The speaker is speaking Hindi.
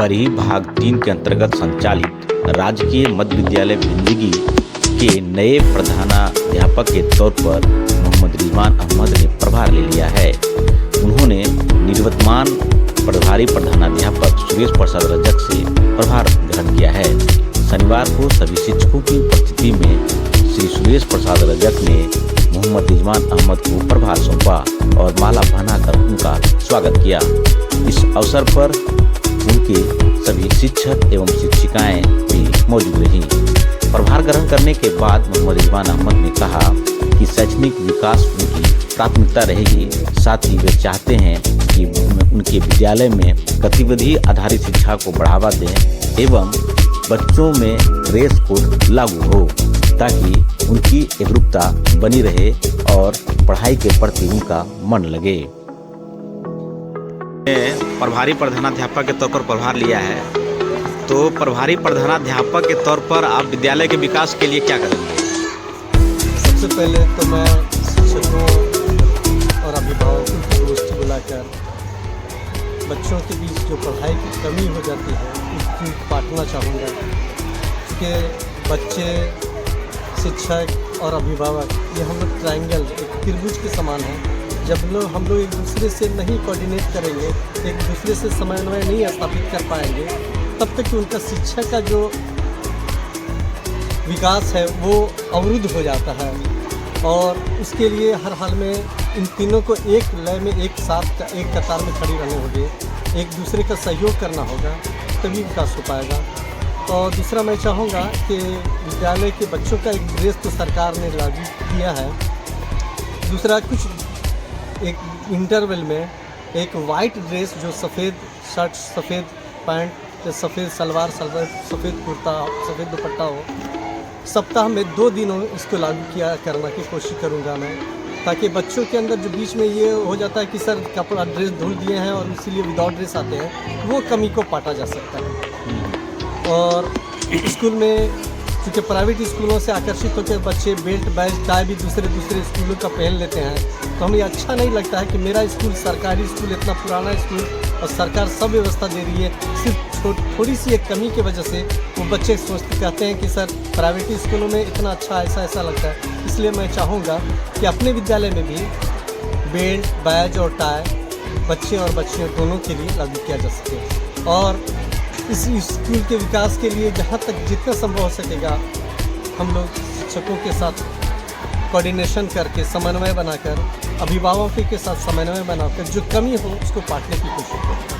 बरही भाग 3 के अंतर्गत संचालित राजकीय मध्य विद्यालय भिंदगी के नए प्रधानाध्यापक के तौर पर मोहम्मद रिजवान अहमद ने प्रभार ले लिया है। उन्होंने निवर्तमान प्रभारी प्रधानाध्यापक सुरेश प्रसाद रजक से प्रभार ग्रहण किया है। शनिवार को सभी शिक्षकों की उपस्थिति में श्री सुरेश प्रसाद रजक ने मोहम्मद रिजवान अहमद को प्रभार सौंपा और माला पहनाकर उनका स्वागत किया। इस अवसर पर उनके सभी शिक्षक एवं शिक्षिकाएं भी मौजूद रहीं। प्रभार ग्रहण करने के बाद मोहम्मद रिजवान अहमद ने कहा कि शैक्षणिक विकास उनकी प्राथमिकता रहेगी। साथ ही वे चाहते हैं कि उनके विद्यालय में गतिविधि आधारित शिक्षा को बढ़ावा दें एवं बच्चों में ड्रेस कोड लागू हो ताकि उनकी एकरूपता बनी रहे और पढ़ाई के प्रति उनका मन लगे। प्रभारी प्रधानाध्यापक के तौर पर प्रभार लिया है, तो प्रभारी प्रधानाध्यापक के तौर पर आप विद्यालय के विकास के लिए क्या करेंगे? सबसे पहले तो मैं शिक्षकों और अभिभावकों की गोष्ठी बुलाकर बच्चों के बीच जो पढ़ाई की कमी हो जाती है उसको बांटना चाहूँगा कि बच्चे, शिक्षक और अभिभावक ये हम लोग ट्रायंगल एक त्रिभुज के समान हैं। जब हम लोग एक दूसरे से नहीं कोऑर्डिनेट करेंगे, एक दूसरे से समन्वय नहीं स्थापित कर पाएंगे, तब तक उनका शिक्षा का जो विकास है वो अवरुद्ध हो जाता है। और उसके लिए हर हाल में इन तीनों को एक लय में एक साथ एक कतार में खड़ी रहने होगी, एक दूसरे का सहयोग करना होगा, तभी विकास हो पाएगा। और दूसरा मैं चाहूँगा कि विद्यालय के बच्चों का एक ड्रेस तो सरकार ने लागू किया है। दूसरा कुछ एक इंटरवल में एक वाइट ड्रेस जो सफ़ेद शर्ट, सफ़ेद पैंट, सफ़ेद सलवार, सफ़ेद कुर्ता, सफ़ेद दुपट्टा हो, सप्ताह में 2 दिनों इसको लागू करने की कोशिश करूँगा मैं, ताकि बच्चों के अंदर जो बीच में ये हो जाता है कि सर कपड़ा ड्रेस धुल दिए हैं और इसीलिए विदाउट ड्रेस आते हैं, वो कमी को पाटा जा सकता है। और स्कूल में क्योंकि प्राइवेट स्कूलों से आकर्षित होकर बच्चे बेल्ट, बैज, टाई भी दूसरे स्कूलों का पहन लेते हैं, तो हमें अच्छा नहीं लगता है कि मेरा स्कूल, सरकारी स्कूल, इतना पुराना स्कूल और सरकार सब व्यवस्था दे रही है, सिर्फ थोड़ी सी एक कमी की वजह से वो बच्चे कहते हैं कि सर प्राइवेट स्कूलों में इतना अच्छा ऐसा लगता है। इसलिए मैं चाहूँगा कि अपने विद्यालय में भी बेल्ट, बैज और टाई बच्चे और बच्चियों दोनों के लिए लागू किया जा सके। और इस स्कूल के विकास के लिए जहाँ तक जितना संभव हो सकेगा हम लोग शिक्षकों के साथ कोऑर्डिनेशन करके, समन्वय बनाकर, अभिभावकों के साथ समन्वय बनाकर जो कमी हो उसको पाटने की कोशिश करें।